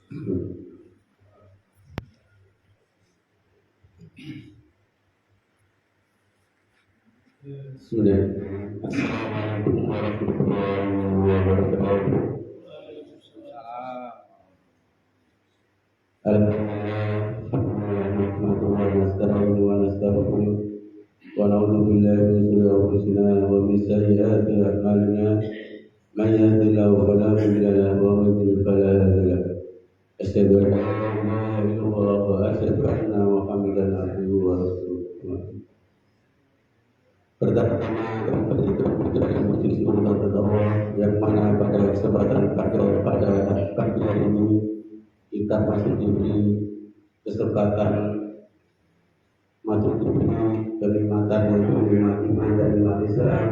Bismillahirrahmanirrahim. Assalamualaikum warahmatullahi wabarakatuh. Alhamdulillah nahmaduhu wa nasta'inuhu wa nastaghfiruh wa na'udzu billahi min shururi anfusina wa min sayyiati a'malina. Man yahdihillahu fala mudilla lahu wa man yudlil fala hadiya lahu. Asyhadu an la ilaha illallah wa asyhadu anna Muhammadan abduhu wa rasuluh. Pertama-tama kami panjatkan puja dan puji syukur kepada Allah yang mana pada kesempatan pada pagi hari ini kita masih diberi kesempatan masuk diberi kenikmatan yaitu nikmat iman dan nikmat Islam,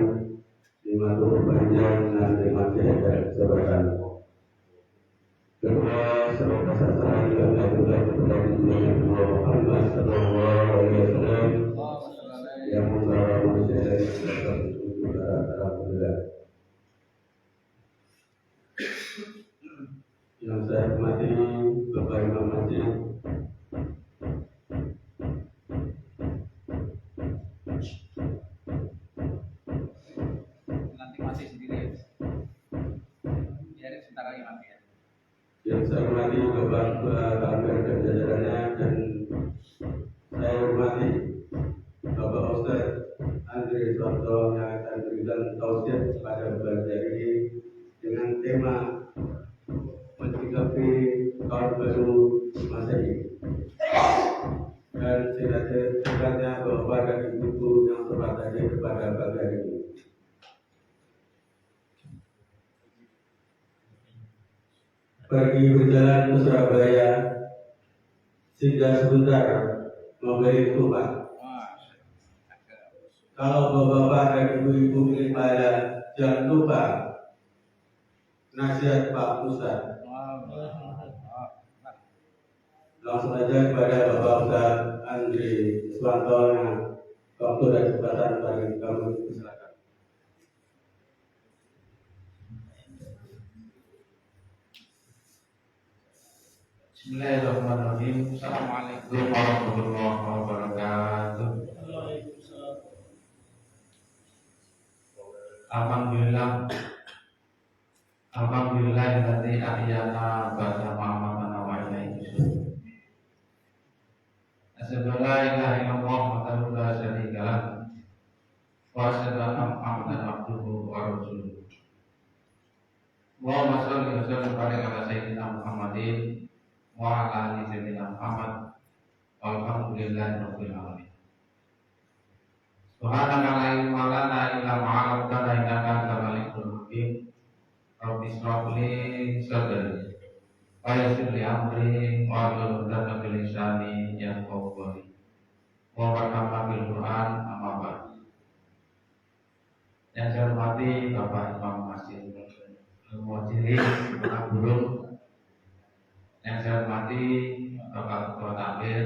nikmat panjang dan nikmat sehat dan kesehatan. Kedua, semoga sasaran kami adalah kepada Nabi Muhammad sallallahu alaihi wasallam yang membawa manusia dari segala alhamdulillah. Yang saya hormati Bapak Imam Masjid, nanti mati sendiri ya. Biar sebentar lagi mati ya. yang saya hormati Bapak Amir dan jajarannya, dan saya hormati Bapak Ustaz Andri Suwanto yang akan berikan tausiah pada pelajar ini dengan tema menyikapi tahun baru Masehi. Dan selanjutnya Bapak dan Ibu yang terhormat tadi kepada pagi hari ini. Pergi berjalan ke Surabaya, singgah sebentar membeli tumpah. Kalau bapak-bapak dan ibu-ibu milik pada jangan lupa nasihat Pak Ustaz. Langsung saja kepada Bapak Ustaz Andri Suwanto yang waktu dan kesempatan bagi kami, silakan. Bismillahirrahmanirrahim. Assalamualaikum warahmatullahi wabarakatuh. Alhamdulillah tadi ahyana ba'da ma'amana wa ilaihi nusyur. Asyhadu an la ilaha illallah wahdahu la syarika lah wa asyhadu anna Muhammadan abduhu wa rasuluh. Allahumma shalli wa sallim ala sayyidina Muhammadin wa ala ali sayyidina Muhammad walhamdulillahi rabbil alamin. Subhanaka la ilma lana illa ma 'allamtana innaka antal alimul hakim. Rabbi shrah li sadri wa yassir li amri wa hlul 'uqdatam min lisani yafqahu qawli. Wa baraka bil Qur'an amma ba'd. Yang saya hormati Bapak Imam Masjid Al-Muhajirin Anak Burung, yang saya hormati Bapak Ketua Takmir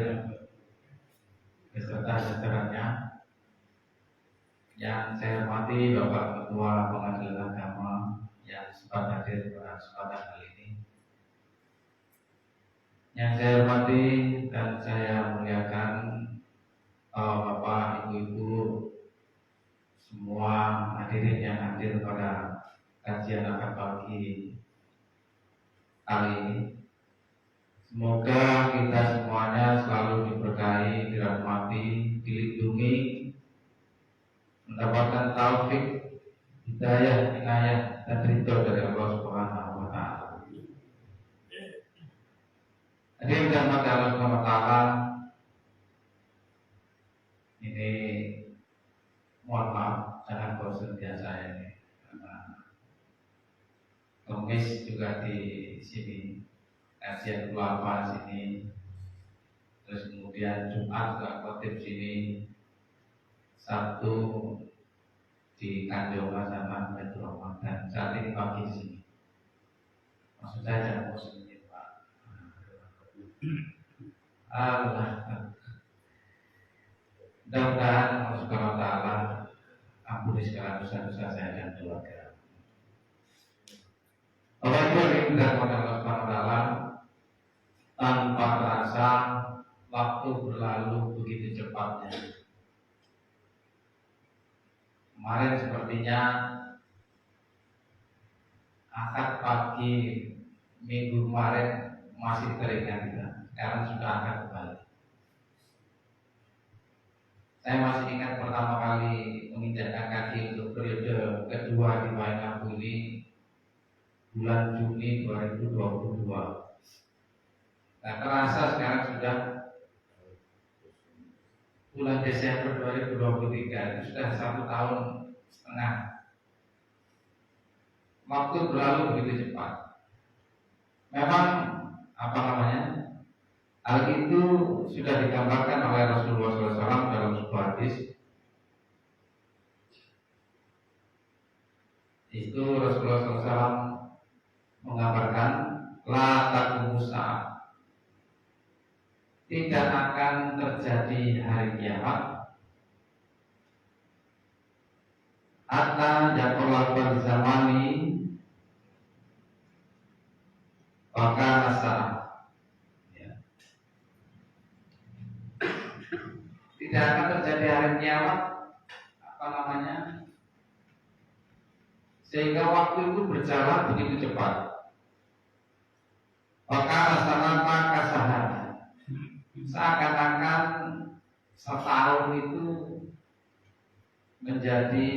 beserta jajarannya, yang saya hormati Bapak Ketua Pengadilan Agama yang sempat hadir pada kesempatan kali ini, yang saya hormati dan saya muliakan Bapak, Ibu-ibu, semua hadirin yang hadir pada kajian akad pagi kali ini. Semoga kita semuanya selalu diberkahi, dirahmati, dilindungi, mendapatkan taufik, hidayah, inayah, dan ridho dari Allah Subhanahu wa Ta'ala. Jadi dirahmati Allah Subhanahu wa Ta'ala, ini mohon maaf jangan bosan biasa ini, karena Kamis juga di sini, kajian ulama sini, terus kemudian Jumat juga khotib sini, Sabtu di Kanjong sama Baitur Rahman, dan saat ini pagi sini. Maksud saya jangan bosan ini Pak. Allah. Mudah-mudahan Allah Subhanahu wa Ta'ala ampuni segala dosa-dosa saya dan keluarga. Bapak Ibu yang dirahmati Allah Subhanahu wa Ta'ala, waktu berlalu begitu cepatnya. Kemarin sepertinya akad pagi minggu kemarin masih teringat kita. Sekarang sudah akad kembali. Saya masih ingat pertama kali menginjakkan kaki untuk periode kedua di Waingapu ini bulan Juni 2022. Nah, terasa sekarang sudah bulan Desember 2023, itu sudah 1,5 tahun. Waktu berlalu begitu cepat. Memang hal itu sudah digambarkan oleh Rasulullah SAW dalam sebuah hadis. Itu Rasulullah SAW menggambarkan la taqumu sa'ah, tidak akan terjadi hari kiamat hatta yaqulul zamani maka sa'ah. Tidak akan terjadi hari kiamat sehingga waktu itu berjalan begitu cepat. Maka sanata kasahan, seakan-akan setahun itu menjadi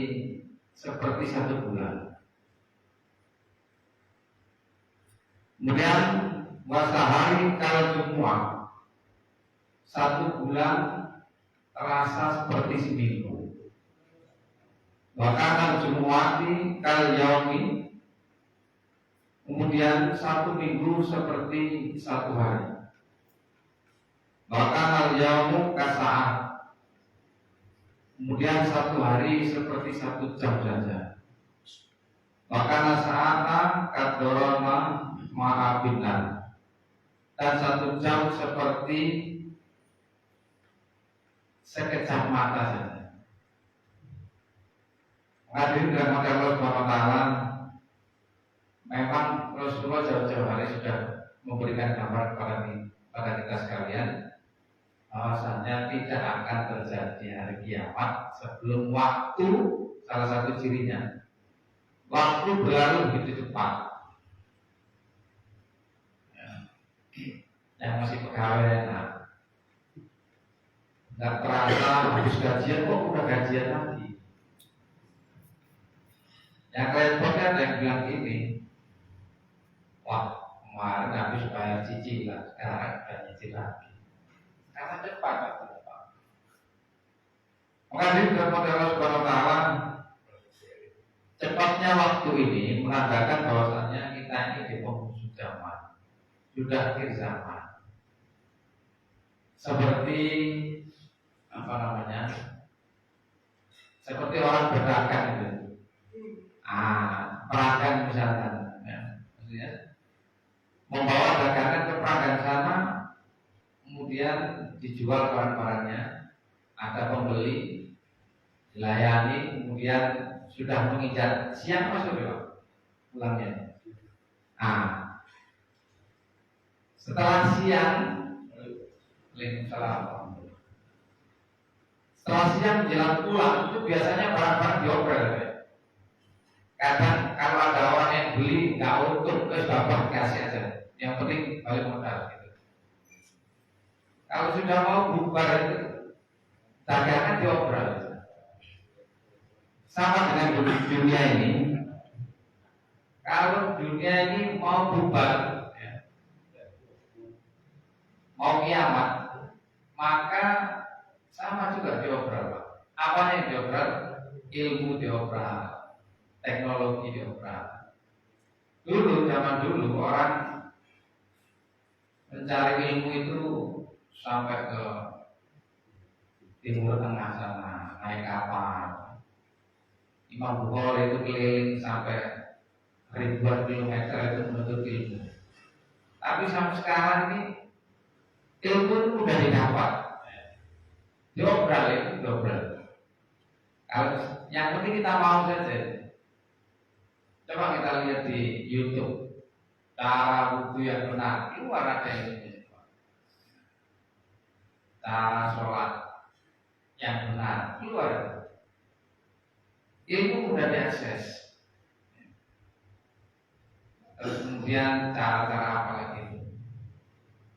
seperti 1 bulan. Kemudian wasahari kalau semua 1 bulan terasa seperti seminggu. Bahkan Jumu'ati kal yaumi, kemudian 1 minggu seperti 1 hari. Bahkan al yaumu kasa'ah, kemudian 1 hari seperti 1 jam saja. Bahkan sa'ata kadorona ma'abinan, dan 1 jam seperti sekejap mata saja. Hadirin dirahmati Allah Subhanahu wa taala, memang Rasulullah jauh-jauh hari sudah memberikan gambar kepada kita sekalian bahwasanya tidak akan terjadi hari kiamat sebelum waktu. Salah satu cirinya, waktu berlalu begitu cepat. Yang masih pegawai enak, nggak terasa habis gajian kok udah gajian lagi. Yang repot ada yang bilang gini, wah kemarin habis bayar cicilan, sekarang udah nyicil lagi. Karena cepat. Maka di dalam Allah Subhanahu wa taala, cepatnya waktu ini menandakan bahwasanya kita ini di penghujung zaman, sudah akhir zaman. Seperti seperti orang berdagang itu. Peragan misalkan, maksudnya membawa dagangan ke peragan sana, kemudian dijual barang-barangnya, ada pembeli, dilayani, kemudian sudah menginjak siang masuk pulangnya. Setelah siang, setelah siang menjelang pulang itu biasanya barang-barang diobrol. Kadang kalau ada orang yang beli nggak untung, ke bapak kasih aja. Yang penting balik modal gitu. Kalau sudah mau bubar itu dagangan diobrol. Sama dengan dunia ini. Kalau dunia ini mau bubar, mau kiamat, maka sama juga diobrol. Apa yang diobrol? Ilmu diobrol. Teknologi diobrol. Zaman dulu orang mencari ilmu itu sampai ke Timur Tengah sana, naik kapal. Imam Bukhari itu keliling sampai ribuan kilometer itu menuntut ilmu. Tapi sampai sekarang ini ilmu itu mudah didapat. Diobrol. Kalau yang penting kita mau saja. Coba kita lihat di YouTube cara wudhu yang benar, keluar ada ilmunya. cara sholat yang benar, keluar. Ilmu mudah diakses. Terus kemudian cara-cara apa lagi?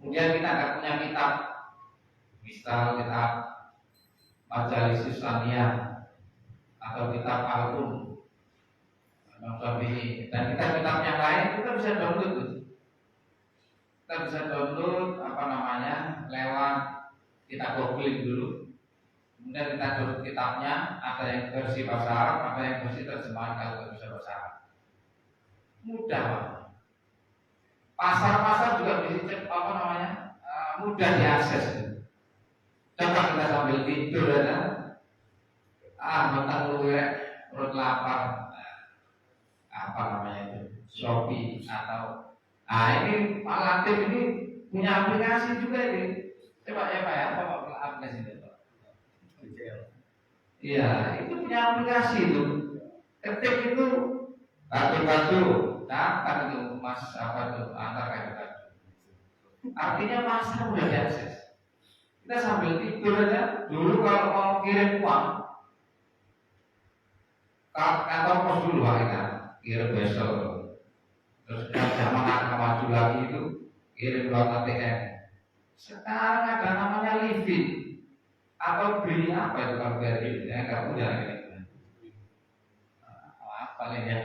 Kemudian kita nggak punya kitab, misal kitab Majalis Islamiyah atau kitab Al-Qur'an, dan kitab-kitab yang lain kita bisa download. Kita bisa download lewat kita googling dulu. Kemudian kita download kitabnya, ada yang versi bahasa Arab, ada yang versi terjemahan kalau nggak bisa bahasa Arab. Mudah, Pak. Pasar-pasar juga bisa mudah diakses. Coba kita sambil tidur ya, mentang lu perut lapar, itu Shopee atau ini Pak Latif ini punya aplikasi juga ini. Coba ya Pak ya, apa aplikasi itu Pak? Iya, itu punya aplikasi itu. Ketik itu baju-baju, kan itu mas antar kayak. Artinya pasar mudah diakses. Kita sambil tidur aja. Dulu kalau mau kirim uang kantor pos dulu kita kirim besok. Terus zaman akan maju lagi itu kirim lewat ATM. Sekarang ada namanya Livin atau beli apa itu kalau beli ya nggak punya ini. Apa nih ya?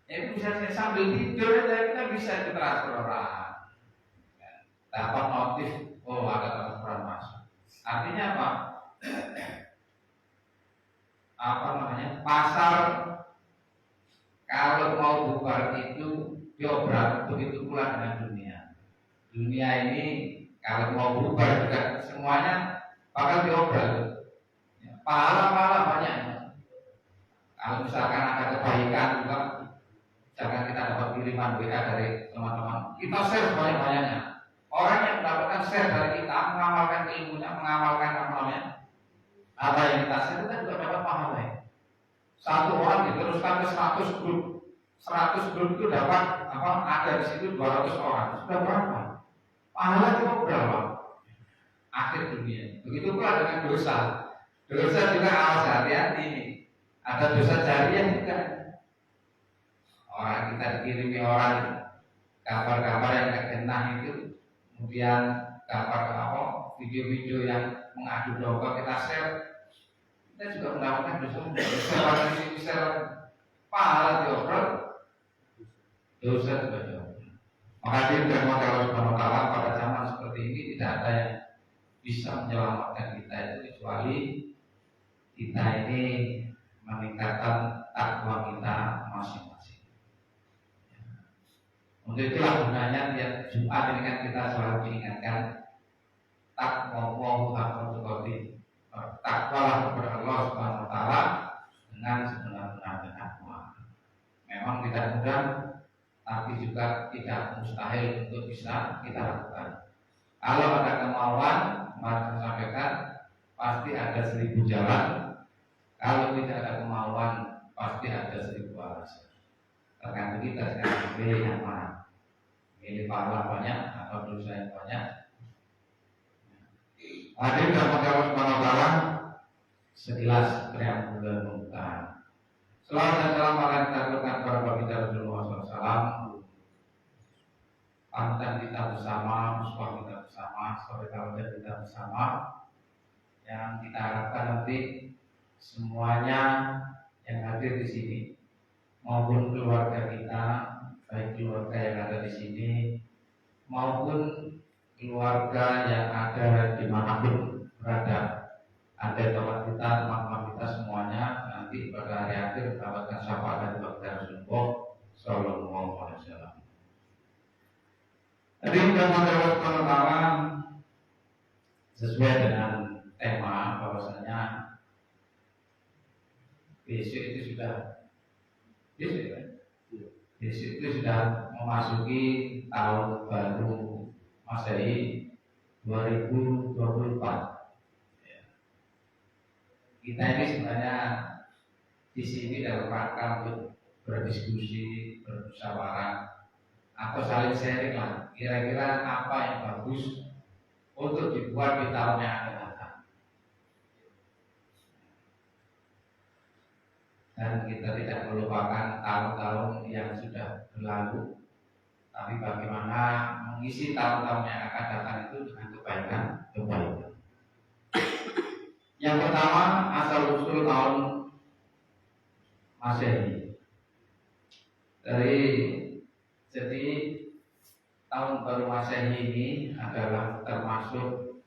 Itu bisa sambil tidur aja kita bisa transfer orang. Dapat notif, ada transferan masuk. Artinya apa? Pasar kalau mau bubar itu diobrak, begitu pula dengan dunia. Dunia ini kalau mau bubar juga semuanya bakal diobrak. Pahala banyak. Kalau misalkan ada kebaikan juga, misalkan kita dapat kiriman WA dari teman-teman, kita share sebanyak-banyaknya. Orang yang mendapatkan share dari kita, mengamalkan ilmunya, mengamalkan apa yang kita share, kita juga dapat pahala. Satu orang diteruskan ke 100 grup, 100 grup itu dapat ada di situ 200 orang. Sudah berapa? Pahala itu berapa? Akhir dunia. Begitu pula dengan dosa. Dosa juga awas hati-hati ini. Ada dosa jariah juga. Orang kita dikirimi orang kabar-kabar yang terkenal itu. Kemudian gambar video-video yang mengadu domba kita share, kita juga mendapatkan dosa share pahala diobrol, dosa juga diobrol. Maka dirahmati Allah Subhanahu wa taala, pada zaman seperti ini tidak ada yang bisa menyelamatkan kita itu kecuali kita ini meningkatkan takwa kita masing-masing. Untuk itulah gunanya tiap Jumat ini kan kita selalu diingatkan takwa kepada Allah Subhanahu wa taala dengan sebenar-benarnya takwa. Memang tidak mudah, tapi juga tidak mustahil untuk bisa kita lakukan. Kalau ada kemauan, mari sampaikan, pasti ada 1000 jalan. Kalau tidak ada kemauan, pasti ada 1000 alasan. Tergantung kita sekarang pilih yang mana, pilih pahala banyak atau dosa yang banyak. Hadir dalam Allah Subhanahu wa taala, sekilas preambula pembukaan. Selamat dan salam akan kita aturkan kepada Baginda Rasulullah SAW, panutan kita bersama, musuh kita bersama, saudara kita bersama, yang kita harapkan nanti semuanya yang hadir di sini maupun keluarga kita, baik keluarga yang ada di sini maupun keluarga yang ada dimanapun berada, ada teman kita, teman-teman kita semuanya nanti pada hari akhir mendapatkan syafaat dari Baginda Rasulullah Sallallahu Alaihi Wasallam. Tadi sudah mengatakan sesuai dengan tema bahwasanya besok itu sudah memasuki tahun baru Masehi 2024. Kita ini sebenarnya di sini dalam rangka untuk berdiskusi, bermusyawarah atau saling sharing lah. Kira-kira apa yang bagus untuk dibuat di tahun yang akan datang. Dan kita tidak melupakan tahun-tahun yang sudah berlalu, tapi bagaimana mengisi tahun-tahun yang akan datang itu dengan kebaikan. Yang pertama, asal usul tahun Masehi. Jadi tahun baru Masehi ini adalah termasuk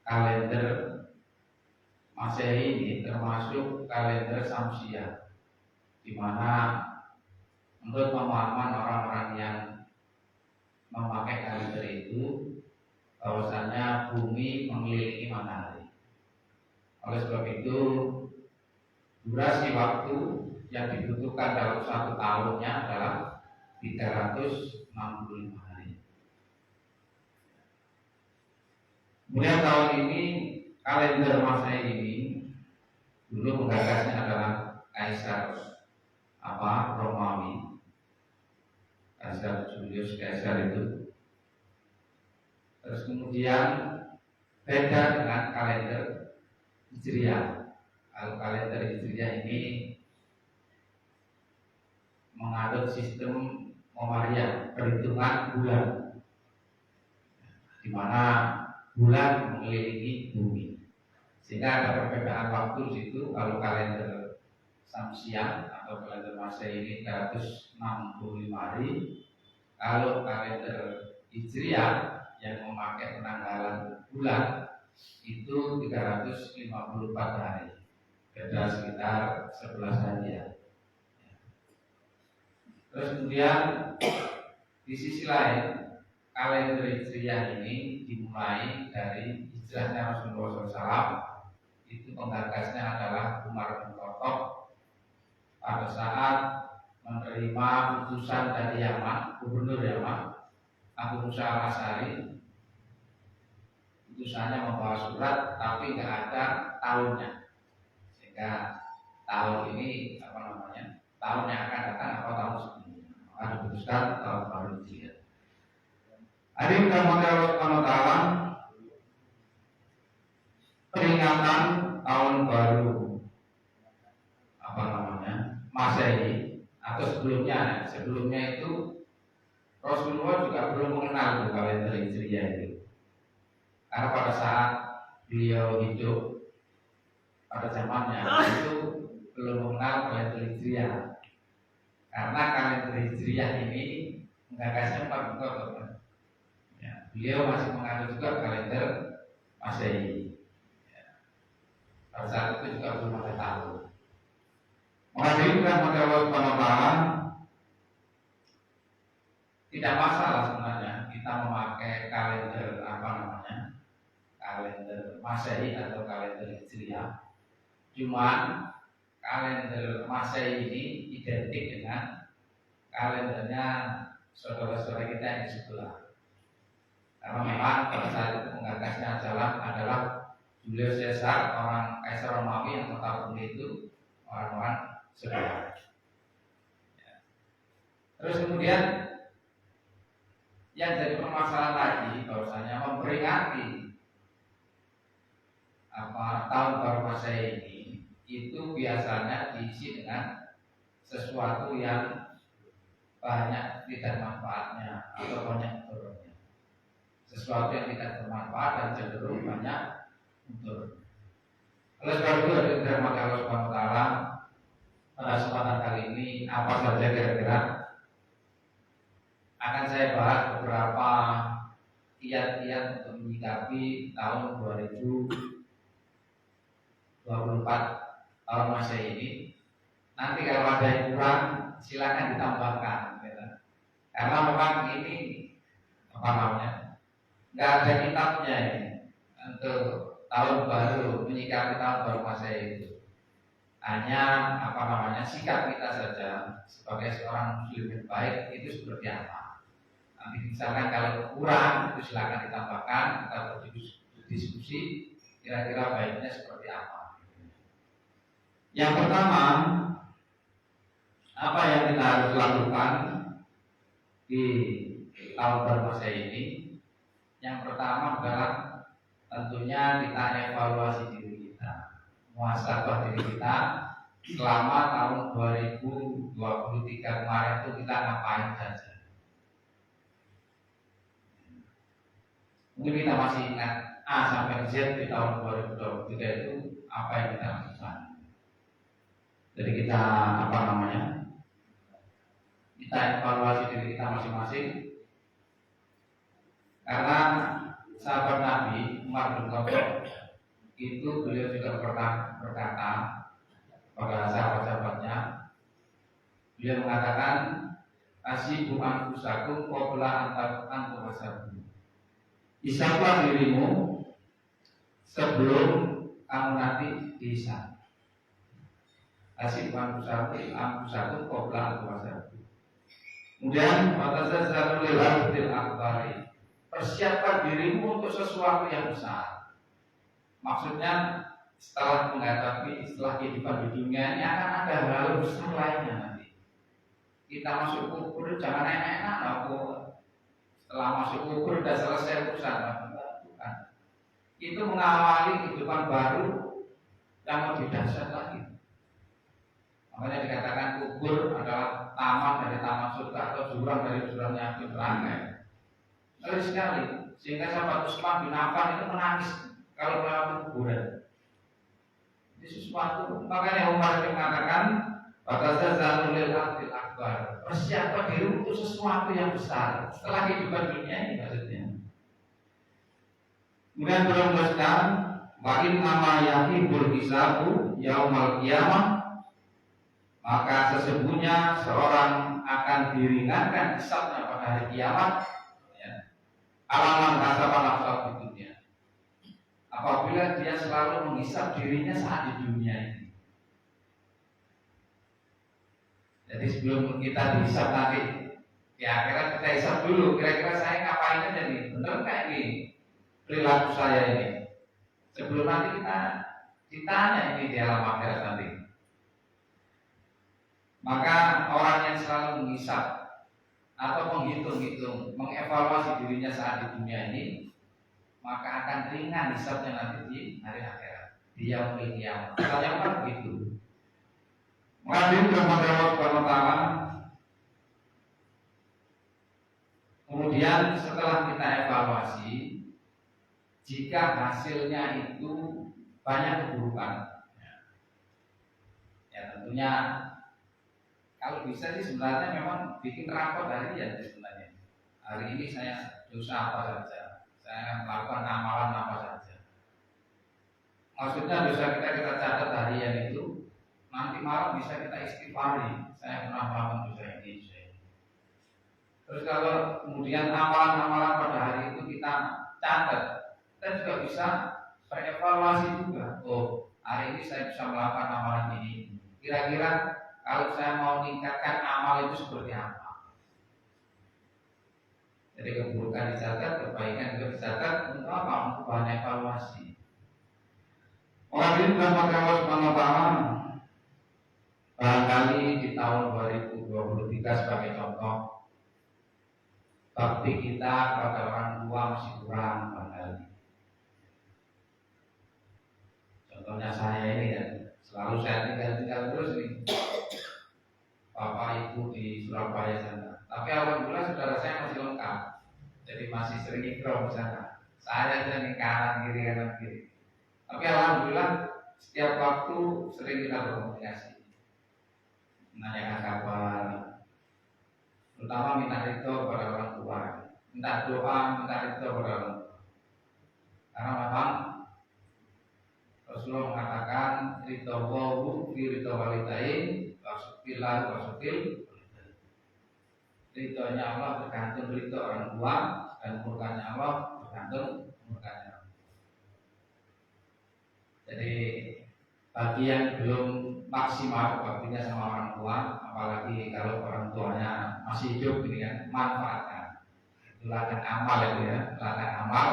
kalender Masehi ini termasuk kalender Samsiah, di mana menurut pemahaman orang-orang yang memakai kalender itu bahwasanya bumi mengelilingi matahari. Oleh sebab itu, durasi waktu yang dibutuhkan dalam satu tahunnya adalah 365 hari. Kemudian tahun ini kalender Masehi ini dulu penggagasnya adalah Kaisar Romawi, Kaisar Julius Caesar itu. Terus kemudian beda dengan kalender Hijriah. Kalau kalender Hijriah ini menganut sistem Memariah, perhitungan bulan, di mana bulan mengelilingi bumi. Sehingga ada perbedaan waktu di situ. Kalau kalender Samsiah atau kalender Masehi ini 365 hari. Kalau kalender Hijriah yang memakai penanggalan bulan itu 354 hari. Beda sekitar 11 hari ya. Terus kemudian di sisi lain, kalender Hijriah ini dimulai dari hijrahnya Rasulullah SAW. Itu penggagasnya adalah Umar bin Khattab pada saat menerima utusan dari Yaman, gubernur Yaman Abu Musa al-Asy'ari. Utusannya membawa surat tapi nggak ada tahunnya, sehingga tahun ini tahun yang akan datang atau tahun sebelumnya, maka diputuskan tahun baru Hijriah. Hari pertama Allah peringatan tahun baru Masehi atau sebelumnya itu Rasulullah juga belum mengenal kalender Hijriah itu, karena pada saat beliau hidup pada zamannya itu belum mengenal kalender Hijriah, karena kalender Hijriah ini menggagasnya Umar bin Khattab. Beliau masih menganut juga kalender Masehi. Pada saat itu juga belum ada tahun. Mengajukan pada Allah tidak masalah sebenarnya kita memakai kalender kalender Masehi atau kalender Hijriah. Cuman kalender Masehi ini identik dengan kalendernya saudara-saudara kita yang di sebelah. Karena memang pada saat itu penggagasnya adalah Julius Caesar, orang Kaisar Romawi yang notabene itu orang-orang sebelah. Terus kemudian yang jadi permasalahan lagi bahwasanya memperingati tahun baru Masehi ini itu biasanya diisi dengan sesuatu yang banyak tidak manfaatnya atau banyak mudorotnya. Sesuatu yang tidak bermanfaat dan cenderung banyak mudorot. Oleh sebab itu dari rahmat Allah Subhanahu wa taala, pada kesempatan kali ini apa saja kira-kira akan saya bahas beberapa kiat-kiat untuk menyikapi tahun 2024 tahun Masehi ini. Nanti kalau ada yang kurang silakan ditambahkan, gitu. Karena memang ini nggak ada kitabnya ini untuk tahun baru, menyikapi tahun baru Masehi itu. Hanya sikap kita saja sebagai seorang muslim yang baik itu seperti apa. Nanti misalkan kalau kurang itu silakan ditambahkan, kita berdiskusi kira-kira baiknya seperti apa. Yang pertama, apa yang kita harus lakukan di tahun baru Masehi ini. Yang pertama adalah tentunya kita evaluasi diri kita, muhasabah diri kita selama tahun 2023 kemarin itu kita ngapain saja. Mungkin kita masih ingat A sampai Z di tahun 2023 itu apa yang kita lakukan. Jadi kita kita evaluasi diri kita masing-masing. Karena sahabat Nabi Umar bin Khattab itu beliau juga pernah berkata pada sahabat-sahabatnya, beliau mengatakan asibu anfusakum qabla antum hasabu. Hisablah dirimu sebelum kamu nanti dihisab. Asibu anfusakum qabla antum hasabu. Kemudian watazazzalu lil ardil akbari. Persiapkan dirimu untuk sesuatu yang besar. Maksudnya setelah kehidupan di dunia ini akan ada hal besar lainnya nanti. Kita masuk kubur jangan enak-enak setelah masuk kubur sudah selesai urusan, bukan. Itu mengawali kehidupan baru yang lebih dahsyat lagi. Makanya dikatakan kubur adalah taman dari taman surga atau jurang dari jurangnya api neraka. Ngeri sekali, sehingga sahabat Utsman bin Affan itu menangis kalau melewati kuburan. Ini sesuatu, makanya Umar mengatakan watazazzalu lil ardil akbar. Persiapkan diri untuk sesuatu yang besar setelah kehidupan dunia ini maksudnya. Kemudian belum meneruskan wa inna ma yahibul hisabu yaumal qiyamah. Maka sesungguhnya seorang akan diringankan hisabnya pada hari kiamat. Alaman kasaban nafsu di dunia. Apabila dia selalu menghisab dirinya saat di dunia ini. Jadi sebelum kita dihisab nanti di akhirat kita hisab dulu. Kira-kira saya ngapain aja nih? Bener nggak ini perilaku saya ini? Sebelum nanti kita ditanya ini di alam akhirat nanti. Maka orang yang selalu menghisab atau menghitung-hitung, mengevaluasi dirinya saat di dunia ini, maka akan ringan hisabnya nanti di hari akhirat. Di yaumil qiyamah. Katanya Umar begitu. Mengabdi kepada Allah Subhanahu wa taala. Kemudian setelah kita evaluasi, jika hasilnya itu banyak keburukan, ya tentunya kalau bisa sih sebenarnya memang bikin rapor harian sebenarnya. Hari ini saya dosa apa saja, saya melakukan amalan apa saja. Maksudnya dosa kita catat harian itu, nanti malam bisa kita istighfari. Saya pernah melakukan dosa ini. Terus kalau kemudian amalan-amalan pada hari itu kita catat, kita juga bisa berevaluasi juga. Oh, hari ini saya bisa melakukan amalan ini. Kira-kira kalau saya mau meningkatkan amal itu seperti apa? Jadi keburukan dicatat, kebaikan juga dicatat. Untuk apa? Untuk bahan evaluasi. Orang ini dalam Allah Subhanahu wa taala barangkali di tahun 2023 sebagai contoh, bakti kita kepada orang tua masih kurang barangkali. Contohnya saya ini ya, selalu saya tinggal terus nih. Bapak ibu di Surabaya sana. Tapi alhamdulillah saudara saya masih lengkap. Jadi masih sering ikram di sana. Saya aja nih kanan kiri. Tapi alhamdulillah setiap waktu sering kita berkomunikasi. Menanyakan kabar. Terutama minta ridho kepada orang tua. Minta doa, minta ridho kepada orang tua. Karena memang Rasulullah mengatakan ridho wawu fi ridho walidain wasukillah wasukil. Ridhonya Allah tergantung ridho orang tua dan murkanya Allah tergantung murkanya Allah. Jadi bagi yang belum maksimal baktinya sama orang tua, apalagi kalau orang tuanya masih hidup ini kan, manfaatkan. Ladang amal ya, ladang amal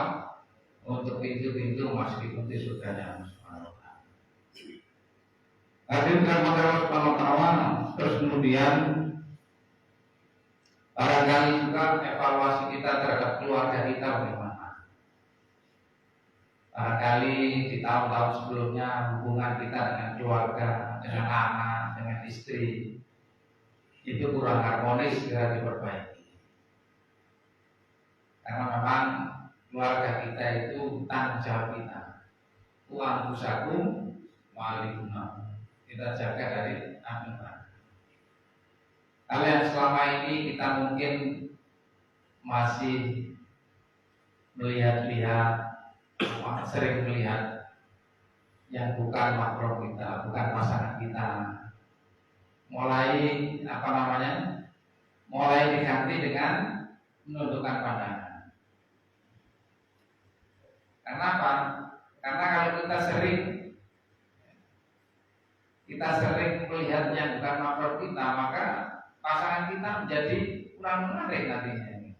untuk pintu-pintu masuk di surganya. Hadirin rahmat Allah Subhanahu wa taala. Terus kemudian Barangkali juga evaluasi kita terhadap keluarga kita bagaimana. Barangkali di tahun-tahun sebelumnya hubungan kita dengan keluarga, dengan anak, dengan istri itu kurang harmonis, segera diperbaiki. Karena memang keluarga kita itu tanggung jawab kita. Uang usahaku wali guna. Kita jaga dari api. Kalau yang selama ini kita mungkin masih melihat-lihat, sering melihat yang bukan makhluk kita, bukan pasangan kita, mulai mulai diganti dengan menundukkan pandangan. Kenapa? Karena kalau kita sering melihat yang bukan makhluk kita, maka pasangan kita menjadi kurang menarik nantinya.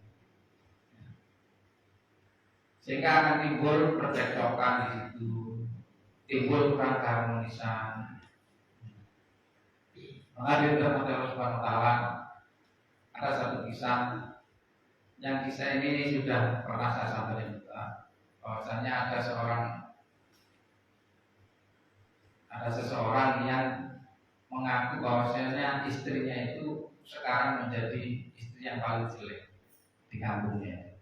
Sehingga akan timbul percekcokan di situ, timbul kurang keharmonisan. Maka di dalam Allah Subhanahu wa taala ada satu kisah, yang kisah ini sudah pernah saya sampaikan juga, bahwasanya ada seseorang yang mengaku bahwasanya istrinya itu sekarang menjadi istri yang paling jelek di kampungnya.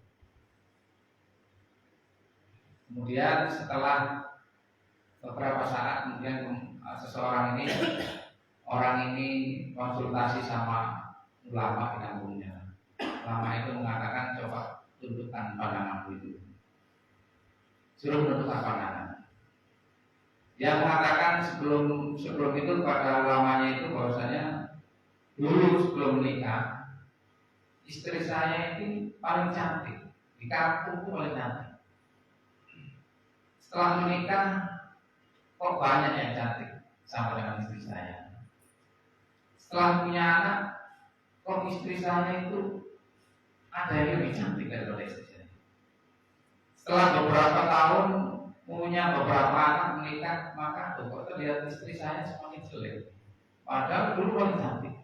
Kemudian setelah beberapa saat, kemudian orang ini konsultasi sama ulama di kampungnya. Ulama itu mengatakan, coba tunjukkan pandanganmu itu. Suruh menentukan pandangan. Dia mengatakan sebelum itu pada ulamanya itu bahwasanya dulu sebelum menikah, istri saya ini paling cantik di kampung, itu paling cantik. Setelah menikah, kok banyak yang cantik sama dengan istri saya. Setelah punya anak, kok istri saya itu ada yang lebih cantik daripada istri saya. Setelah beberapa tahun punya beberapa anak menikah, maka kok terlihat istri saya semakin jelek. Padahal dulu paling cantik.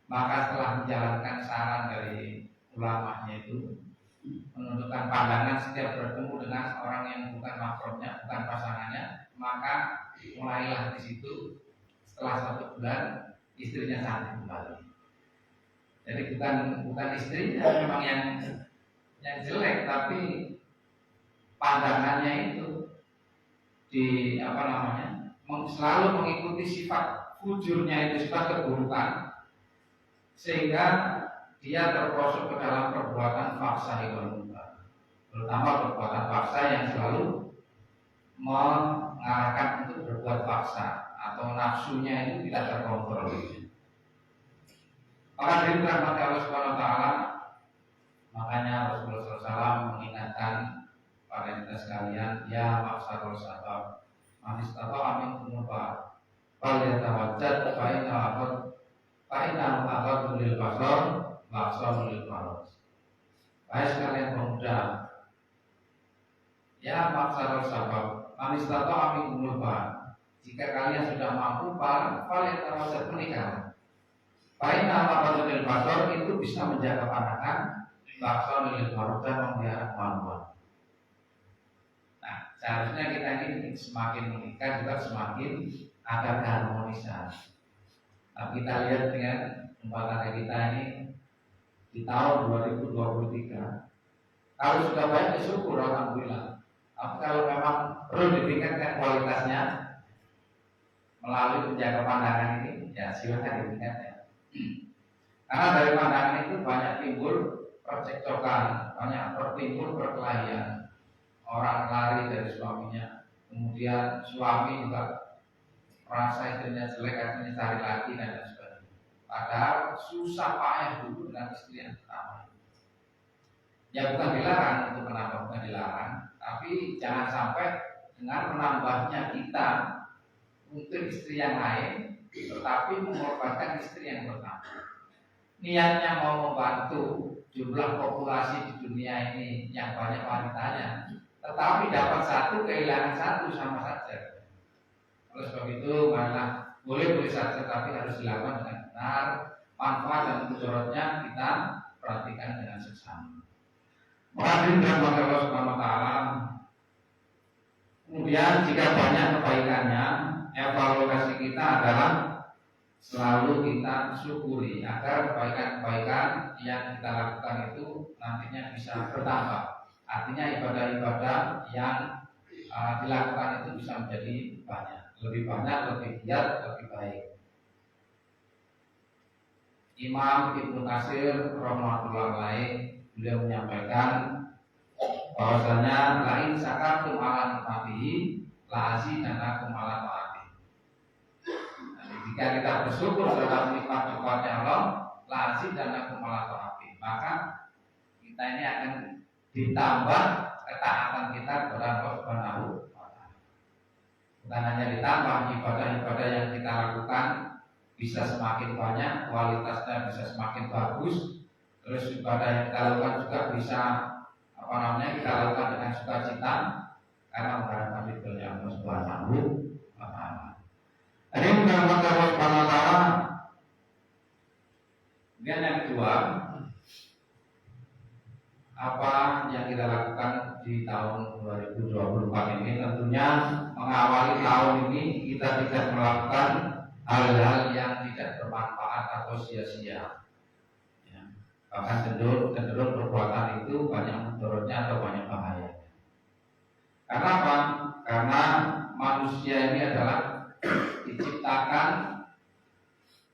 Maka setelah menjalankan saran dari ulamanya itu, menentukan pandangan setiap bertemu dengan orang yang bukan makhluknya, bukan pasangannya, maka mulailah di situ. Setelah 1 bulan istrinya cantik kembali. Jadi bukan istrinya memang yang jelek, tapi pandangannya itu selalu mengikuti sifat fujurnya itu, sifat keburukan, sehingga dia terprosok ke dalam perbuatan paksa terutama perbuatan paksa yang selalu mengarahkan untuk berbuat paksa atau nafsunya itu tidak terkontrol. Maka dari rahmat Allah Subhanahu wa taala, makanya Rasulullah SAW mengingatkan pada kita sekalian, ya maksarul sabab, manis atau amin kumulba, fal yatawajjad fa'inna al-aqad lil basar wa'asar lil faros. Wahai sekalian pemuda, ya maksarul sabab, manis atau amin kumulba, jika kalian sudah mampu, fal yatawajjad menikah. Fa'inna al-aqad lil basar itu bisa menjaga pandangan, wa'asar lil faros dan memelihara kemampuan. Seharusnya kita ini semakin menikah juga semakin ada keharmonisan. Tapi kita lihat dengan rumah tangga kita ini di tahun 2023, kalau sudah baik ya syukur alhamdulillah. Tapi kalau memang perlu ditingkatkan kualitasnya melalui menjaga pandangan ini, ya silakan ditingkatkan. Karena dari pandangan itu banyak timbul percekcokan, banyak timbul perkelahian. Orang lari dari suaminya, kemudian suami juga merasa istrinya jelek, akhirnya cari lagi dan lain sebagainya. Padahal susah payah dulu dengan istri yang pertama. Ya bukan dilarang, itu kenapa bukan dilarang, tapi jangan sampai dengan menambahnya kita untuk istri yang lain, tetapi mengorbankan istri yang pertama. Niatnya mau membantu jumlah populasi di dunia ini yang banyak wanitanya, tetapi dapat satu, kehilangan satu, sama saja. Oleh sebab itu, marilah boleh saja, tapi harus dilakukan dengan benar, manfaat dan mudaratnya kita perhatikan dengan seksama. Hadirin dirahmati Allah Subhanahu wa taala. Kemudian jika banyak kebaikannya, evaluasi kita adalah selalu kita syukuri agar kebaikan-kebaikan yang kita lakukan itu nantinya bisa bertambah. Artinya ibadah-ibadah yang dilakukan itu bisa menjadi banyak, lebih giat, lebih baik. Imam Ibnu Katsir rahimahullah alaih beliau menyampaikan bahwasanya lain syakartum ala nikmatihi la azidanakum ala taatihi. Jika kita bersyukur terhadap nikmat-nikmatnya Allah, la azidanakum ala taatihi, maka kita ini akan ditambah ketaatan kita kepada Allah Subhanahu wa taala. Bukan hanya ditambah, ibadah-ibadah yang kita lakukan bisa semakin banyak, kualitasnya bisa semakin bagus. Terus ibadah yang kita lakukan juga bisa kita lakukan dengan sukacita karena mengharapkan ridhonya Allah Subhanahu wa taala. Ini mengharapkan Allah Subhanahu wa taala. Kemudian yang kedua, apa yang kita lakukan di tahun 2024 ini, tentunya mengawali tahun ini kita tidak melakukan hal-hal yang tidak bermanfaat atau sia-sia. Bahkan cenderung perbuatan itu banyak mudaratnya atau banyak bahaya. Karena apa? Karena manusia ini adalah diciptakan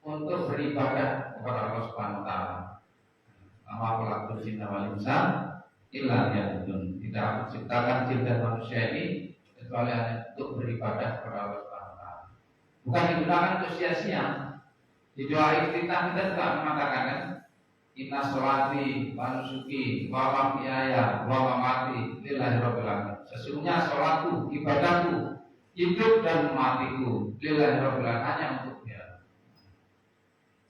untuk beribadah kepada Allah Subhanahu wa taala. Wa khalaqtul jinna wal insa illa liya'budun. Tidak diciptakan jin dan manusia ini kecuali hanya untuk beribadah kepada Allah Subhanahu wa taala. Bukan digunakan untuk sia-sia. Di doa iftitah kita juga mengatakan kan, inna sholati wa nusuki wa mahyaya wa mamati lillahi rabbil alamin. Sesungguhnya sholatku, ibadahku, hidup dan matiku lillahi rabbil alamin, hanya untuk Dia.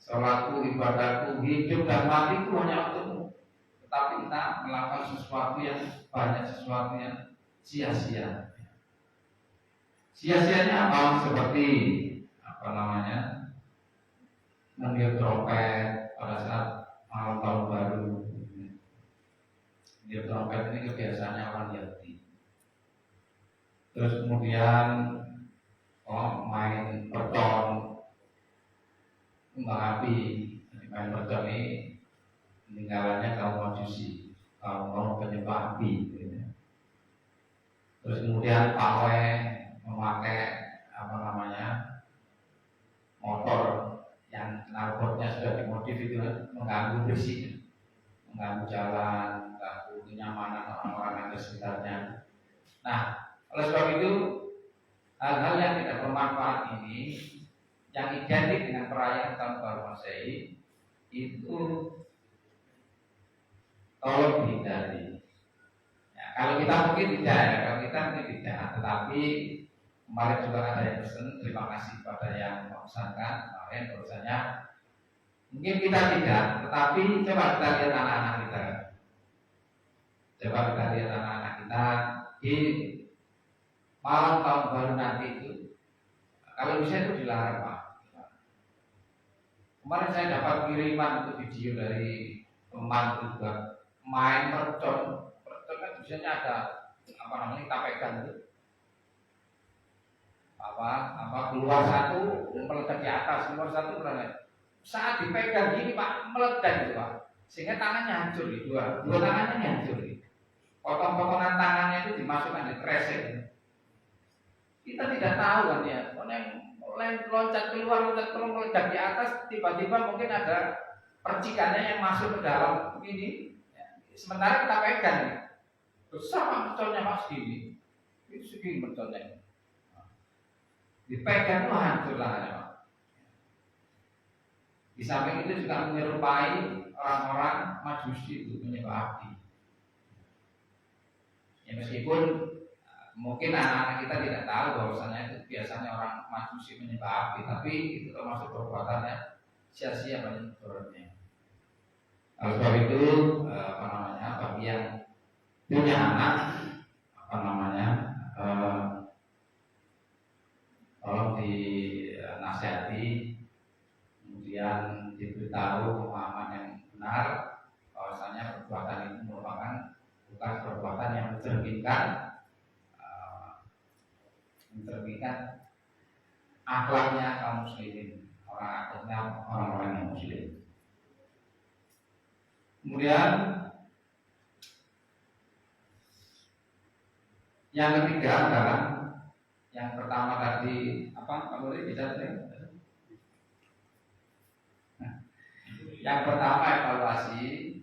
Sholatku, ibadahku, hidup dan matiku hanya untukmu. Tetapi kita melakukan sesuatu yang banyak, sesuatu yang sia-sia. Sia-sianya apa? Seperti menggil trompet pada saat malam tahun baru. Dia trompet ini kebiasaannya orang Yahudi. Terus kemudian main mercon, kembang api. Main mercon ini peninggalannya kaum Majusi, kaum penyembah api. Terus kemudian pawai memakai motor yang knalpotnya sudah dimodif itu mengganggu bersih, mengganggu jalan, mengganggu kenyamanan orang-orang yang di sekitarnya. Nah, oleh sebab itu hal-hal yang tidak bermanfaat ini, yang identik dengan perayaan tahun baru Masehi, itu tolong dihindari. Ya, kalau kita mungkin tidak, tetapi kemarin juga ada yang pesen, terima kasih kepada yang memesankan kemarin bahwasanya mungkin kita tidak, tetapi coba kita lihat anak-anak kita. Coba kita lihat anak-anak kita di malam tahun baru nanti itu, kalau bisa itu dilarang Pak. Kemarin saya dapat kiriman untuk video dari teman itu juga main mercon kan biasanya ada kita pegang itu. Keluar satu meledak di atas, keluar satu meledak. Saat dipegang gini Pak, meledak gitu Pak, sehingga tangannya hancur gitu, dua tangannya hancur gitu. Potong-potongan tangannya itu dimasukkan di kresek. Kita tidak tahu kan ya, loncat keluar meledak di atas, tiba-tiba mungkin ada percikannya yang masuk ke dalam ini. Sementara kita pegang, besar Pak merconnya Pak segini, itu segini merconnya. Dipegang itu hancur tangannya Pak. Di samping itu juga menyerupai orang-orang Majusi itu menyembah api. Ya meskipun mungkin anak-anak kita tidak tahu bahwasanya itu biasanya orang Majusi menyembah api, tapi itu termasuk perbuatannya sia-sia banyak mudaratnya. Oleh sebab itu bagi yang punya anak tolong dinasihati, kemudian diberi diberitahu pemahaman yang benar bahwasanya perbuatan itu merupakan bukan perbuatan yang mencerminkan akhlaknya kaum muslimin, orang-orang yang muslim. Kemudian yang ketiga adalah yang pertama tadi apa? Kalau bisa yang pertama evaluasi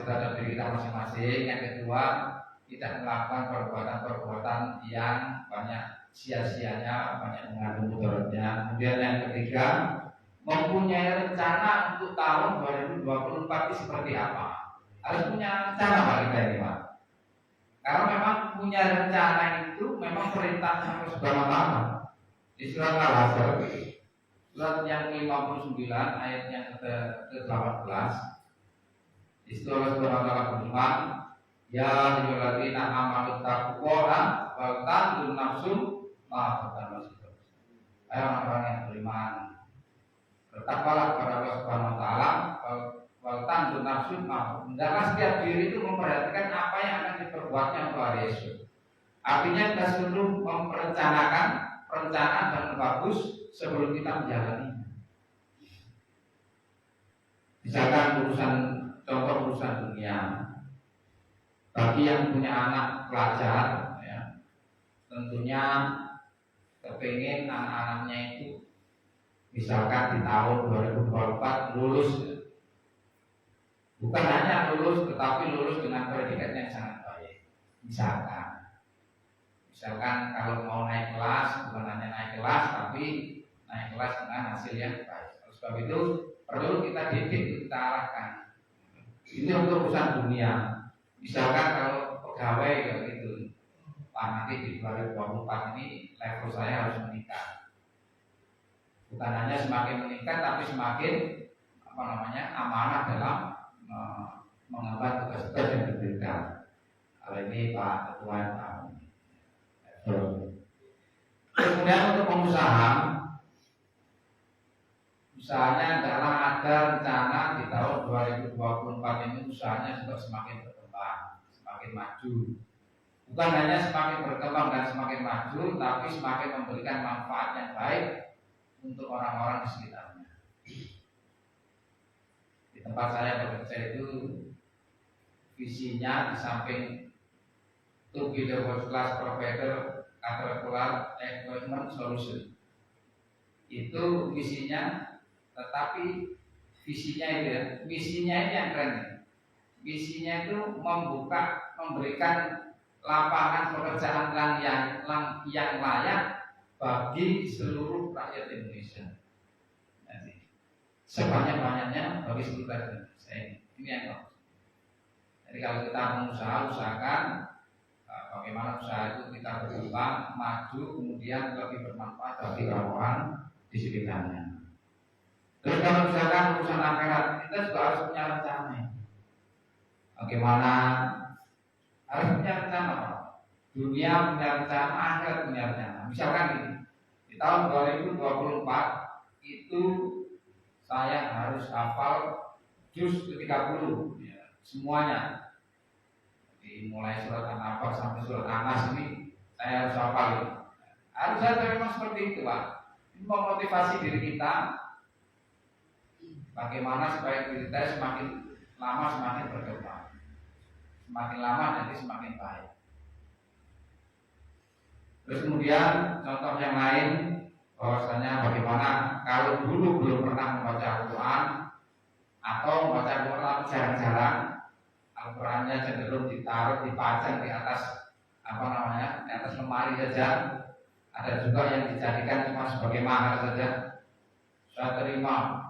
terhadap diri kita masing-masing. Yang kedua, tidak melakukan perbuatan-perbuatan yang banyak sia-sianya, banyak mengandung mudaratnya. Kemudian yang ketiga, mempunyai rencana untuk tahun 2024 ini seperti apa. Harus punya rencana Pak kita ini Pak. Karena memang punya rencana itu memang perintah Allah Subhanahu wa taala. Di surat Al-Hasr surat yang 59 ayat yang ke-18 di situ Allah Subhanahu wa taala berfirman, ya ayyuhalladzina amanu taqullaha wal tanzur nafsum ma qaddamat lighad. Hai orang-orang yang beriman, bertakwalah kepada Allah Subhanahu wa taala wal tanzur nafsum ma. Hendaklah setiap diri itu memperhatikan apa yang akan diperbuatnya untuk hari esok. Artinya kita selalu merencanakan perencanaan yang bagus sebelum kita menjalani. Misalkan contoh urusan dunia, bagi yang punya anak pelajar, ya, tentunya kepingin anak-anaknya itu misalkan di tahun 2024 lulus, bukan hanya lulus, tetapi lulus dengan predikat yang sangat baik. Misalkan kalau mau naik kelas, bukan hanya naik kelas, tapi naik kelas dengan hasil yang baik. Oleh sebab itu perlu kita didik, kita arahkan. Ini untuk urusan dunia. Misalkan kalau pegawai kayak gitu, Pak, nanti di 2024 ini level saya harus meningkat. Bukan hanya semakin meningkat, tapi semakin amanah dalam mengemban tugas-tugas yang diberikan. Kalau ini Pak Ketua yang tahu. Kemudian untuk pengusaha, usahanya adalah ada rencana di tahun 2024 ini usahanya juga semakin berkembang, semakin maju. Bukan hanya semakin berkembang dan semakin maju, tapi semakin memberikan manfaat yang baik untuk orang-orang di sekitarnya. Di tempat saya bekerja itu visinya di samping to be the world class provider curricular employment solution, itu visinya. Tetapi visinya itu ya, misinya ini yang keren. Misinya itu memberikan lapangan pekerjaan yang layak bagi seluruh rakyat Indonesia. Jadi, sebanyak-banyaknya bagi seluruh rakyat Indonesia. Ini yang bagus. Jadi kalau kita mengusaha, usahakan bagaimana usaha itu kita berkembang, maju, kemudian lebih bermanfaat bagi orang-orang di sekitarnya. Terus kalau misalkan urusan akhirat, kita juga harus punya rencana. Bagaimana harus punya rencana, Pak. Dunia punya rencana, akhirat punya rencana. Misalkan ini, di tahun 2024 itu saya harus hafal juz ke-30 ya, semuanya. Mulai surat An-Nafal sampai surat An-Nas ini saya harus hafal. Harus ada memang seperti itu Pak. Ini memotivasi diri kita. Bagaimana supaya diri kita semakin lama semakin berkembang, semakin lama nanti semakin baik. Terus kemudian contoh yang lain, bahwasanya bagaimana kalau dulu belum pernah membaca Al-Quran atau membaca Al-Quran jarang-jarang, Al-Qurannya cenderung ditaruh, dipajang di atas di atas lemari saja. Ada juga yang dijadikan cuma sebagai mahar saja. Saya terima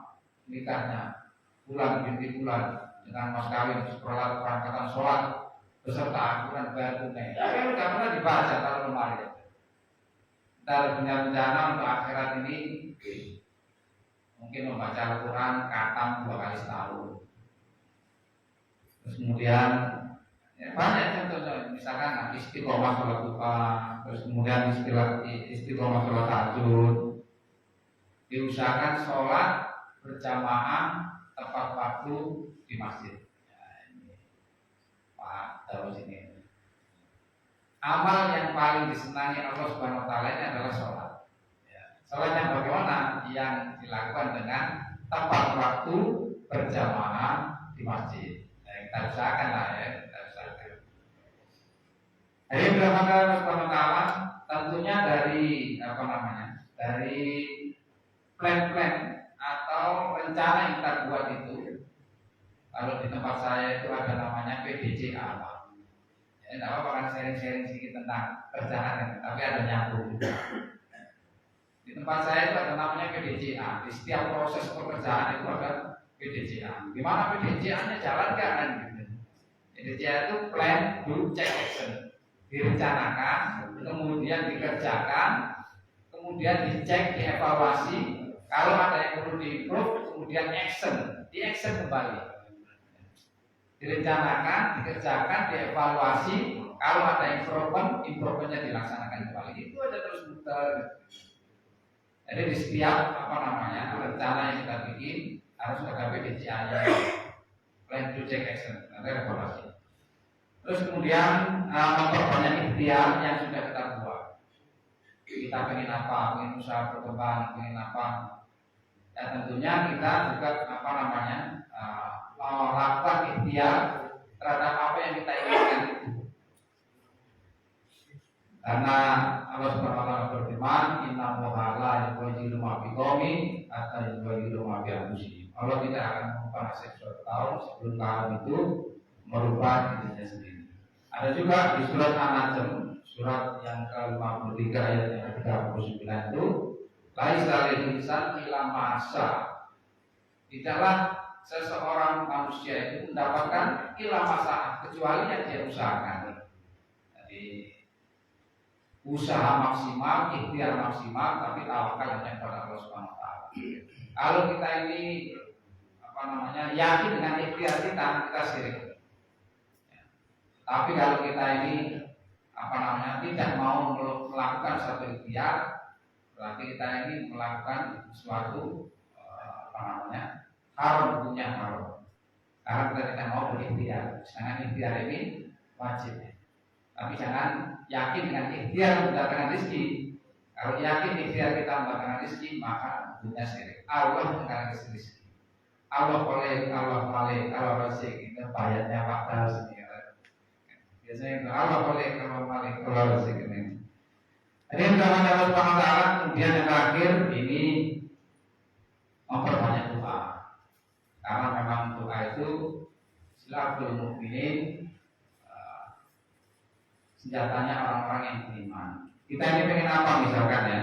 nikahnya bulan binti bulan dengan mas kawin, sekolah perangkatan sholat beserta Al-Quran bayar tunai. Tapi tidak pernah dibaca taruh lemari. Kita punya rencana untuk akhirat ini, mungkin membaca Al-Quran khatam 2 kali setahun. Terus kemudian ya, banyak contohnya, misalkan istiqomah sholat duha, terus kemudian istiqomah sholat tahajud. Diusahakan sholat berjamaah tepat waktu di masjid. Ya, ini Pak tahu sini. Amal yang paling disenangi Allah Subhanahu Wa Taala ini adalah sholat. Ya. Sholat yang bagaimana? Yang dilakukan dengan tepat waktu berjamaah di masjid. Ya, kita usahakan lah ya, kita usahakan. Jadi berapa Allah Subhanahu Wa Taala tentunya dari dari plan-plan atau rencana yang kita buat itu. Kalau di tempat saya itu ada namanya PDCA, Pak. Ya, tidak apa-apa kan sharing-sharing sedikit tentang kerjaan, tapi ada nyambung juga. Di tempat saya itu ada namanya PDCA. Di setiap proses pekerjaan itu ada PDCA. Gimana PDCA-nya jalan kan? Gitu. PDCA itu plan, do, check, action. Direncanakan, kemudian dikerjakan, kemudian dicek, dievaluasi. Kalau ada yang perlu di-improve, kemudian action, di-action kembali. Direncanakan, dikerjakan, dievaluasi. Kalau ada improvementnya dilaksanakan kembali. Itu aja terus muter. Jadi di setiap rencana yang kita bikin harus ada PDCA-nya, plan to check action, nanti evaluasi. Terus kemudian memperbanyak ikhtiar yang sudah kita buat. Kita pengen apa, pengen usaha berkembang, pengen apa. Ya tentunya kita juga melakukan ikhtiar terhadap apa yang kita inginkan. Karena Allah Subhanahu wa taala berfirman, "Innallaha la yughayyiru ma biqaumin hatta yughayyiru ma bi anfusihim." Allah tidak akan mengubah nasib suatu kaum sebelum kaum itu merubah dirinya sendiri. Ada juga di surat An-Najm, surat yang ke-53 ayat yang ke-39 itu, "Laisa lil insan illa ma syaa." Tidaklah seseorang manusia itu mendapatkan illa ma syaa, kecuali yang dia usahakan. Jadi usaha maksimal, ikhtiar maksimal, tapi tawakal hanya kepada Allah Subhanahu wa taala. Kalau kita ini yakin dengan ikhtiar kita syirik. Tapi kalau kita ini tidak mau melakukan suatu ikhtiar, berarti kita ini melakukan suatu haram, hukumnya haram. Karena kita tidak mau berikhtiar. Sedangkan ikhtiar ini wajib. Tapi jangan yakin dengan ikhtiar mendatangkan rezeki. Kalau yakin ikhtiar kita mendatangkan rezeki, maka hukumnya syirik. Allah mendatangkan rezeki. Allah boleh, Allah malik, Allah rezeki. Itu bayatnya fakta sendiri. Biasanya Allah boleh, Allah malik, Allah rezeki. Jadi dalam Allah Subhanahu wa taala, kemudian yang terakhir ini memperbanyak doa. Karena memang doa itu silahul mukminin, senjatanya orang-orang yang beriman. Kita ini pengen apa misalkan ya?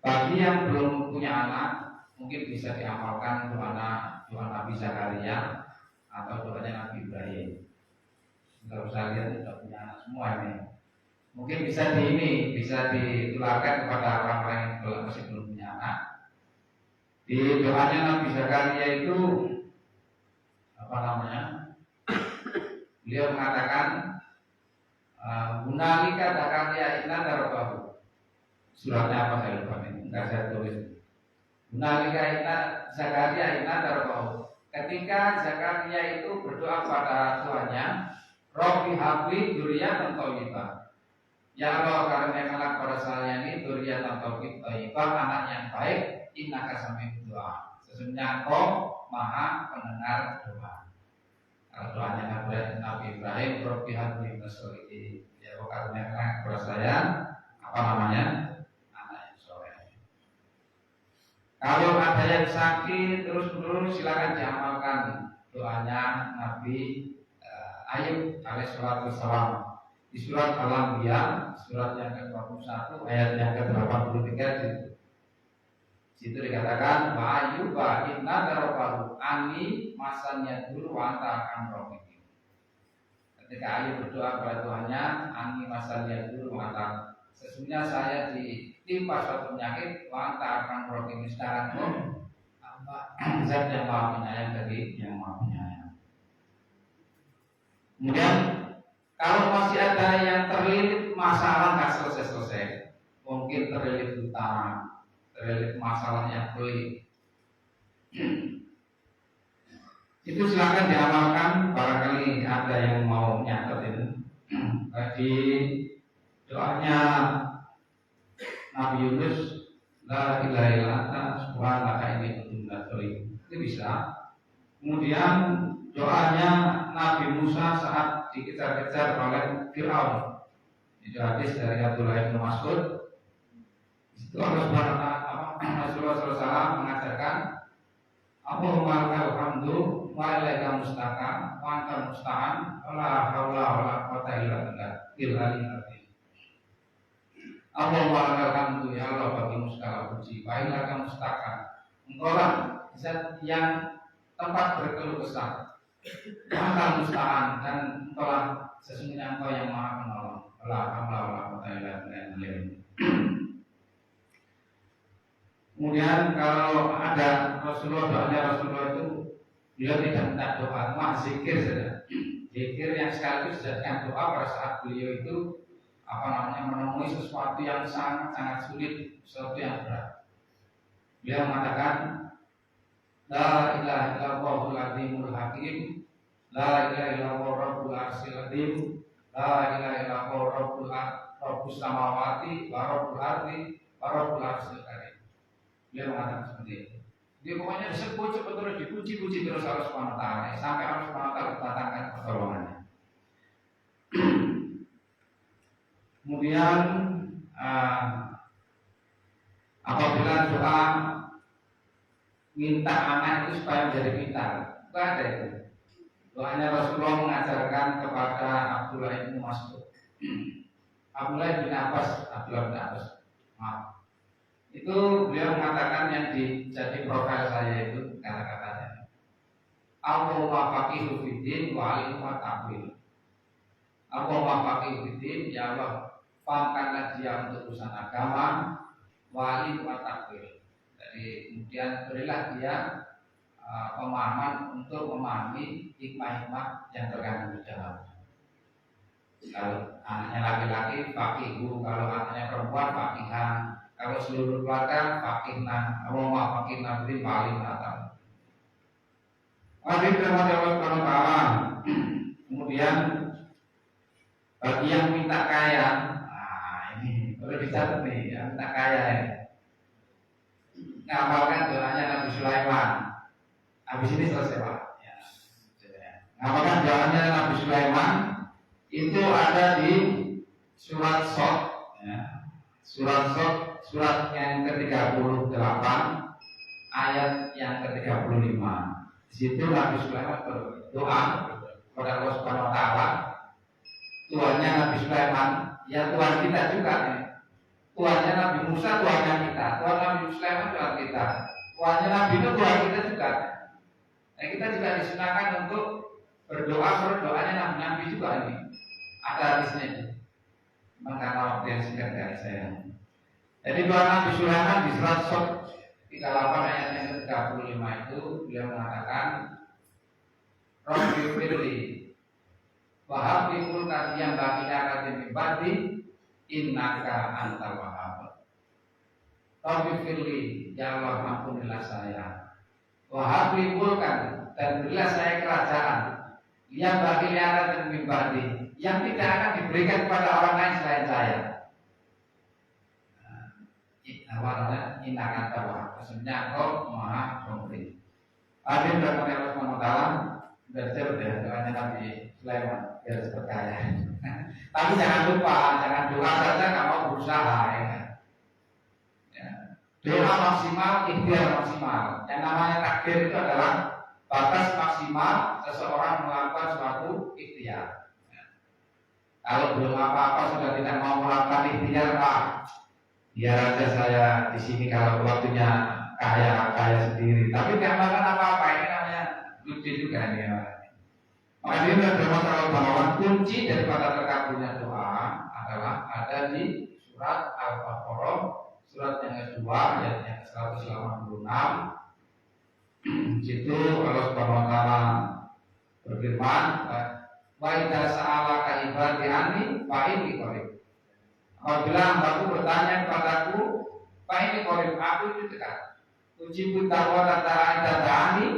Bagi yang belum punya anak, mungkin bisa diamalkan doa Nabi Zakaria atau doanya Nabi Ibrahim. Tidak usah lihat sudah punya anak semua ini. Mungkin bisa ditularkan kepada orang-orang yang masih belum punya anak. Di doanya Nabi Zakaria itu beliau mengatakan, "Hunalika Zakaria inna darabahu." Suratnya apa saya lupa ini, enggak saya tulis. Hunalika Zakaria inna darabahu. Ketika Zakaria itu berdoa pada Tuhannya, Rabbi habli dzurriyyatan thayyibah. Ya Allah, karuniakanlah kepada saya ini dzurriyyatan thayyibah, anak yang baik, innaka sami'ud du'a. Sesungguhnya Engkau Maha pendengar doa. Kalau doanya Nabi Ibrahim, Rabbi habli minasolihin. Ya Allah, karuniakanlah kepada saya anak yang soleh. Kalau ada yang sakit terus silakan diamalkan doanya Nabi Ayub alaihissalam di surat Al-Anbiya, surat yang ke-21 ayat yang ke-83 situ dikatakan, "Wa ayyuba inna darabahu ani masanya dulu wa anta amrohim." Ketika Ayub berdoa kepada Tuhannya, ani masanya dulu wa anta, sesungguhnya saya ditimpa suatu penyakit, wa anta amrohim, sekarang zat yang maha penyayang dari yang maha penyayang. Kemudian kalau masih ada yang terlilit masalah nggak selesai-selesai, mungkin terlilit utang, terlilit masalah yang pelik, Itu silakan diamalkan, barangkali ada yang mau nyatet ini. Di doanya Nabi Yunus, la ilaha illa anta subhanaka inni kuntu minadz dzalimin. Itu bisa. Kemudian doanya Nabi Musa saat dikejar-kejar oleh Fir'aun. Itu hadis dari Abdullah bin Mas'ud. Itu Allah Subhanahu wa taala Rasulullah SAW mengajarkan Allahumma lakal hamdu wa ilaika mustaqam wa antal musta'an la haula wala quwwata illa billah. Allahumma lakal hamdu, ya Allah bagimu segala puji, wa ilaika mustaqam, engkau lah zat yang tempat berkeluh kesah, wa antal musta'an, dan engkau lah sesungguhnya engkau yang maha menolong. La haula wala quwwata illa billah. Kemudian kalau ada doanya Rasulullah itu beliau tidak minta doa, cuma zikir saja. Zikir yang sekaligus dijadikan doa pada saat beliau itu menemui sesuatu yang sangat sulit, sesuatu yang berat. Beliau mengatakan, La ilaha illallahul azimul hakim, La ilaha illallah rabbul arsyil azim, La ilaha illallah rabbus samawati wa rabbul ardi wa rabbul arsyil karim. Dia mengatakan seperti itu. Dia pokoknya disebut terus, dipuji terus Allah Subhanahu wa taala sampai Allah Subhanahu wa taala datangkan pertolongannya. Kemudian apabila doa minta anak itu supaya menjadi pintar, itu ada itu. Doanya Rasulullah mengajarkan kepada Abdullah bin Mas'ud, Abdullah bin Abbas, maaf. Itu beliau mengatakan yang jadi profil saya itu kata-katanya Allahumma faqihu fiddin wa alimhu wa ta'wil. Allahumma faqihu fiddin, ya Allah pahamkanlah dia untuk urusan agama, wa alimhu wa ta'wil. Jadi kemudian berilah dia pemahaman untuk memahami hikmah-hikmah yang terkandung di dalamnya. Kalau anaknya laki-laki faqihu, kalau anaknya perempuan faqihah, kalau seluruh keluarga fakihna, Allahumma fakihna beri paling atas. Wajib terhadap Allah Subhanahu wa taala. Kemudian bagi yang minta kaya, ini perlu dicatat nih, yang minta kaya ya. Ngapalkan doanya Nabi Sulaiman. Habis ini selesai Pak. Ya. Ngapalkan doanya Nabi Sulaiman itu ada di surat Shad, ya. Surat yang ke-38 ayat yang ke-35. Di situ Nabi Sulaiman berdoa kepada Allah Subhanahu wa taala. Tuhannya Nabi Sulaiman, ya Tuhan kita juga nih. Tuhannya Nabi Musa, Tuhannya kita. Tuhan Nabi Sulaiman, Tuhan kita. Tuhannya Nabi itu Tuhan kita juga. Nah, kita juga disunahkan untuk berdoanya Nabi juga ini. Ada hadisnya itu. Memang karena waktu yang singkat dari saya. Jadi doa Nabi Sulaiman di surat Shad 38 ayat yang ke-35 itu beliau mengatakan Rabbi firli wa habli mulkan yang bagi aratin ibadi innaka antal wahhab. Rabbi firli, ya Allah ampunilah saya. Wa habli mulkan, dan berilah saya kerajaan yang bagi aratin ibadi yang tidak akan diberikan kepada orang lain selain saya. Awalnya inakan tawa, sebenarnya engkau maha pemberi. Adil dan Allah Subhanahu wa taala belajar dari doanya Nabi Sulaiman biar berkaya. Tapi jangan lupa, jangan doa saja nggak mau berusaha ya. Doa maksimal, ikhtiar maksimal. Yang namanya takdir itu adalah batas maksimal seseorang melakukan suatu ikhtiar. Kalau belum apa-apa sudah tidak mau melakukan ikhtiar, biar aja saya di sini kalau waktunya kaya sendiri. Tapi nggak makan apa-apa, ini namanya lucu juga nih. Maka ini adalah masalah bahwa kunci daripada terkabulnya doa adalah ada di surat Al-Baqarah, surat yang kedua, ayat yang ke-186. Situ Allah Subhanahu wa taala berfirman, wa idza sa'alaka ibadi anni fa inni qarib. Apabila hambaku bertanya kepadaku, Pak ini qarib, aku itu dekat. uji takwa tata ini,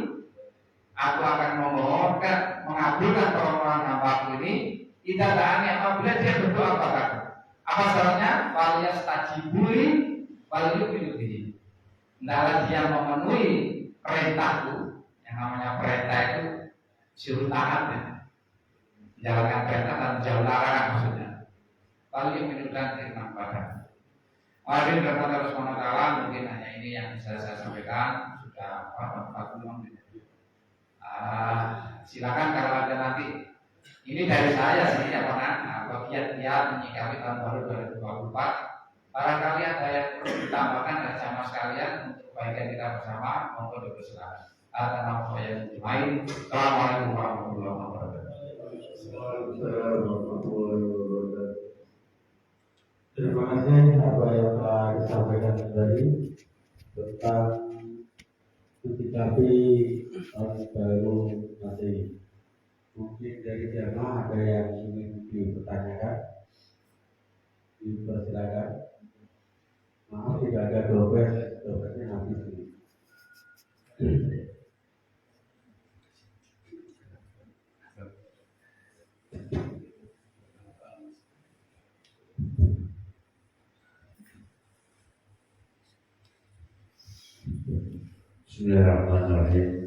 aku akan memohonkan, mengabulkan permohonan hambaku ini. Idadani apabila dia berdoa padaku. Apa syaratnya? Walias tajibuli, waliyu minuhi. Hendaklah dia memenuhi perintahku. Yang namanya perintah itu suruh taat ya. Menjalankan perintah dan jauh larangan maksudnya. Waliyu minuhkan firman padaku. Hadirin rahmat Allah Subhanahu wa taala, mungkin hanya ini yang bisa saya sampaikan. Sudah 40 menit. Silakan kalau ada nanti. Ini dari saya sih ya Pak, kiat-kiat menyikapi tahun baru 2024. Barangkali ada yang perlu ditambahkan dari sama sekalian untuk kebaikan kita bersama, monggo dipersilakan. Assalamualaikum warahmatullahi wabarakatuh. Terima kasih apa yang telah disampaikan tadi tentang menyikapi tahun baru masih. Mungkin dari jamaah ada yang ingin dipertanyakan, dipersilakan. Maaf tidak ada dompetnya habis ini. Bismillahirrahmanirrahim.